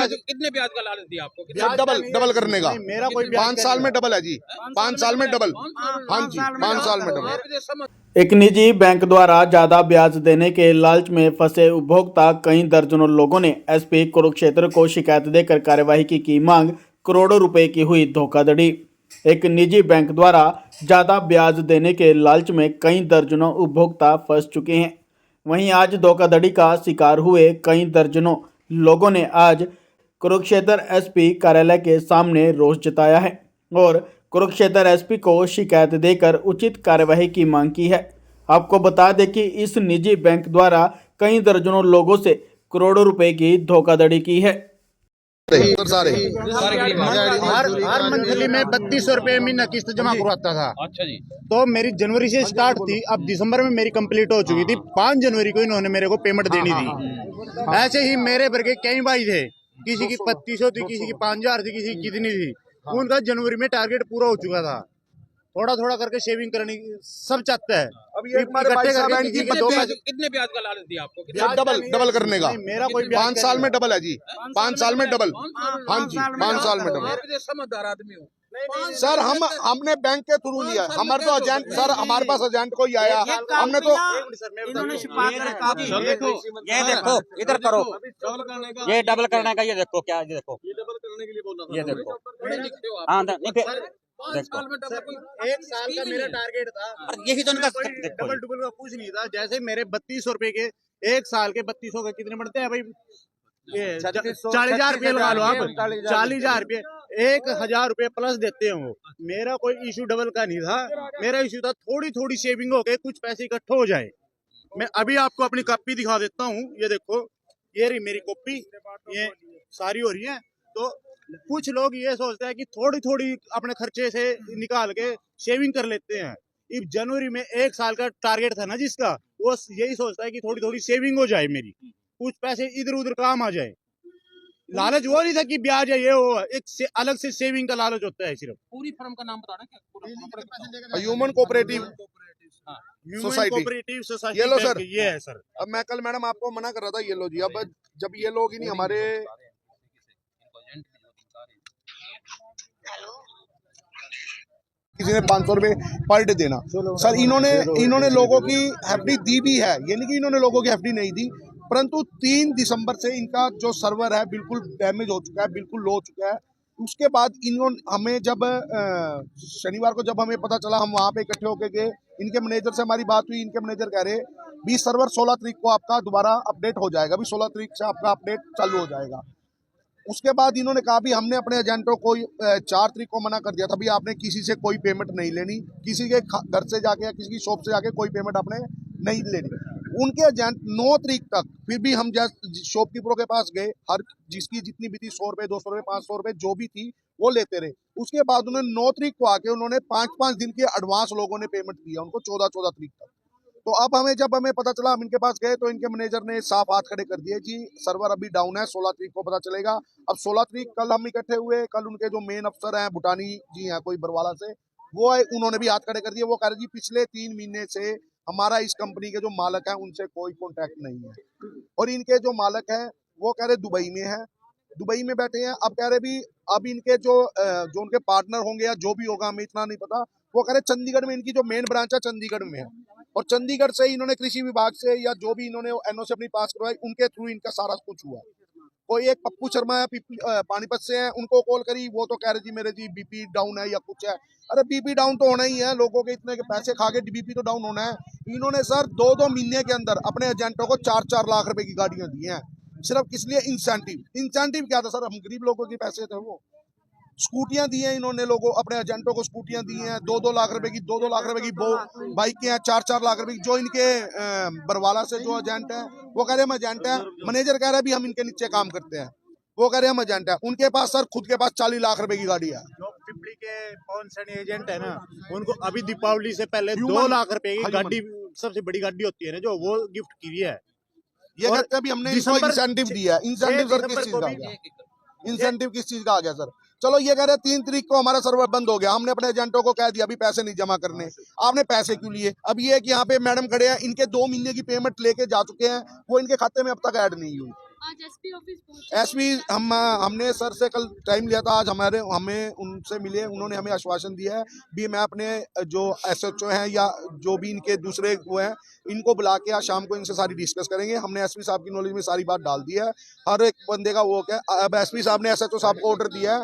कितने ब्याज का लालच दिया आपको? सर डबल करने का। मेरा कोई 5 साल में डबल है जी, 5 साल में डबल। हाँ जी, 5 साल में डबल। एक निजी बैंक द्वारा ज्यादा ब्याज देने के लालच में फंसे उपभोक्ता कई दर्जनों लोगों ने एसपी कुरुक्षेत्र को शिकायत देकर कार्यवाही की मांग। करोड़ों रुपए की हुई धोखाधड़ी। एक निजी बैंक द्वारा ज्यादा ब्याज देने के लालच में कई दर्जनों उपभोक्ता फंस चुके हैं। वहीं आज धोखाधड़ी का शिकार हुए कई दर्जनों लोगों ने आज कुरुक्षेत्र एसपी कार्यालय के सामने रोष जताया है और कुरुक्षेत्र एसपी को शिकायत देकर उचित कार्यवाही की मांग की है। आपको बता दें कि इस निजी बैंक द्वारा कई दर्जनों लोगों से करोड़ों रुपए की धोखाधड़ी की है। हर मंथली में 3200 रुपए महीना किस्त जमा करवाता था। अच्छा जी। तो मेरी जनवरी से स्टार्ट थी, अब दिसंबर में मेरी कंप्लीट हो चुकी थी। 5 जनवरी को इन्होंने मेरे को पेमेंट देनी थी। ऐसे ही मेरे भर के कई भाई थे, किसी की 3200 थी, किसी की 5000 थी, किसी की कितनी थी। उनका जनवरी में टारगेट पूरा हो चुका था। थोड़ा थोड़ा करके सेविंग करनी सब चाहता है। अब ये हमारे भाई साहब हैं कि कितने ब्याज का लालच दिया आपको? डबल करने का। मेरा कोई 5 साल में डबल है जी, 5 साल में डबल। हाँ जी, 5 साल में डबल। समझदार आदमी हो सर। हमने बैंक के थ्रू लिया, हमारे तो एजेंट सर, हमारे पास एजेंट कोई आया, हमने तो ये देखो इधर करो, ये डबल करने का, ये देखो क्या, ये देखो, ये डबल करने के लिए बोल रहा ये देखो। बड़े लिखते हो आप। हाँ पाँच साल में डबल कोई 1 साल का मेरा टारगेट था। यही तो उनका डबल डबल का कुछ नहीं था। जैसे मेरे 3200 रुपए के 1 साल के 3200 के कितने बढ़ते हैं भाई? 40,000 रुपये लगा लो आप। 40,000 रुपये 1,000 रुपये प्लस देते हैं वो। मेरा कोई इशू डबल का नहीं था। मेरा इशू था थोड़ी थोड़ी सेविंग हो गए, कुछ पैसे इकट्ठे हो जाए। मैं अभी आपको अपनी कॉपी दिखा देता हूँ। ये देखो, ये रही मेरी कॉपी, ये सारी हो रही है। तो कुछ लोग ये सोचते हैं कि थोड़ी थोड़ी अपने खर्चे से निकाल के सेविंग कर लेते हैं। इस जनवरी में 1 साल का टारगेट था ना जिसका, वो यही सोचता है कि थोड़ी थोड़ी सेविंग हो जाए, मेरी कुछ पैसे इधर उधर काम आ जाए। लालच वो नहीं था कि ब्याज है ये हो, एक अलग से सेविंग का लालच होता है। सिर्फ पूरी फर्म का नाम बताना क्या? Human cooperative society. ये लो सर, ये है सर। अब मैं कल मैडम आपको मना कर रहा था, ये लो जी। अब जब ये लोग ही नहीं हमारे किसी ने 500 रुपए पर डे देना सर, इन्होंने लोगों की एफडी दी भी है, ये नहीं कि इन्होंने लोगों की एफडी नहीं दी, परंतु 3 दिसंबर से इनका जो सर्वर है बिल्कुल डैमेज हो चुका है, बिल्कुल लो हो चुका है। उसके बाद इन्होंने हमें जब शनिवार को जब हमें पता चला, हम वहाँ पे इकट्ठे होके गए, इनके मैनेजर से हमारी बात हुई। इनके मैनेजर कह रहे 20 सर्वर 16 तारीख को आपका दोबारा अपडेट हो जाएगा, अभी 16 तारीख से आपका अपडेट चालू हो जाएगा। उसके बाद इन्होंने कहा भी हमने अपने एजेंटों को 4 तारीख को मना कर दिया था, भी आपने किसी से कोई पेमेंट नहीं लेनी, किसी के घर से जाके या किसी की शॉप से जाके कोई पेमेंट आपने नहीं लेनी। उनके एजेंट 9 तारीख तक फिर भी हम शॉपकीपरों के पास गए, हर जिसकी जितनी भी थी 100 रुपये 200 रुपये 500 रुपये जो भी थी वो लेते रहे। उसके बाद उन्होंने 9 तारीख को आके उन्होंने 5-5 दिन के एडवांस लोगों ने पेमेंट दिया उनको 14-14 तारीख तक। तो अब जब हमें पता चला, हम इनके पास गए तो इनके मैनेजर ने साफ हाथ खड़े कर दिए जी सर्वर अभी डाउन है, 16 तारीख को पता चलेगा। अब 16 तारीख कल हम इकट्ठे हुए, कल उनके जो मेन अफसर हैं भूटानी जी हैं कोई बरवाला से, वो उन्होंने भी हाथ खड़े कर दिए। वो कह रहे जी पिछले 3 महीने से हमारा इस कंपनी के जो मालक है उनसे कोई कॉन्टैक्ट नहीं है, और इनके जो मालक है वो कह रहे दुबई में है, दुबई में बैठे हैं। अब कह रहे भी अब इनके जो उनके पार्टनर होंगे या जो भी होगा हमें इतना नहीं पता, वो कह रहे चंडीगढ़ में, इनकी जो मेन ब्रांच है चंडीगढ़ में है, और चंडीगढ़ से इन्होंने कृषि विभाग से या जो भी इन्होंने एनओसी अपनी पास करवाई उनके थ्रू इनका सारा कुछ हुआ। कोई एक पप्पू शर्मा है पानीपत से है, उनको कॉल करी, वो तो कह रहे जी मेरे जी बीपी डाउन है या कुछ है। अरे बीपी डाउन तो होना ही है, लोगों के इतने के पैसे खा के बीपी तो डाउन होना है। इन्होंने सर 2-2 महीने के अंदर अपने एजेंटों को 4-4 लाख रुपए की गाड़ियां दी हैं, सिर्फ किस लिए? इंसेंटिव क्या था सर? हम गरीब लोगों के पैसे थे वो। स्कूटियां दी हैं इन्होंने लोगों अपने एजेंटों को, स्कूटियां दी हैं 2-2 लाख रुपए की, 2-2 लाख रुपए की बाइकें हैं, 4-4 लाख रुपए की। जो इनके बरवाला से जो एजेंट है वो कह रहे हम एजेंट है, मैनेजर कह रहा है भी हम इनके नीचे काम करते हैं, वो कह रहे हम एजेंट है। उनके पास सर खुद के पास 40 लाख रुपए की गाड़ी है। जो पिपली के पवन सैनी एजेंट है ना, उनको अभी दीपावली से पहले 2 लाख रुपए की गाड़ी, सबसे बड़ी गाड़ी होती है ना जो, वो गिफ्ट की है। ये कहते हैं भी हमने इंसेंटिव दिया। इंसेंटिव सर किस चीज का आ गया? इंसेंटिव किस चीज का आ गया सर? चलो ये कह रहे 3 तारीख को हमारा सर्वर बंद हो गया, हमने अपने एजेंटों को कह दिया अभी पैसे नहीं जमा करने। आपने पैसे क्यों लिए? अब ये कि यहाँ पे मैडम खड़े हैं, इनके 2 महीने की पेमेंट लेके जा चुके हैं, वो इनके खाते में अब तक ऐड नहीं हुई। आज एसपी ऑफिस पहुंचे। एसपी हमने सर से कल टाइम लिया था, आज हमें उनसे मिले, उन्होंने हमें आश्वासन दिया है भी मैं अपने जो एसएचओ हैं या जो भी इनके दूसरे वो हैं इनको बुला के आज शाम को इनसे सारी डिस्कस करेंगे। हमने एसपी साहब की नॉलेज में सारी बात डाल दी है, हर एक बंदे का वो क्या, अब एसपी साहब ने एसएचओ साहब को ऑर्डर दिया है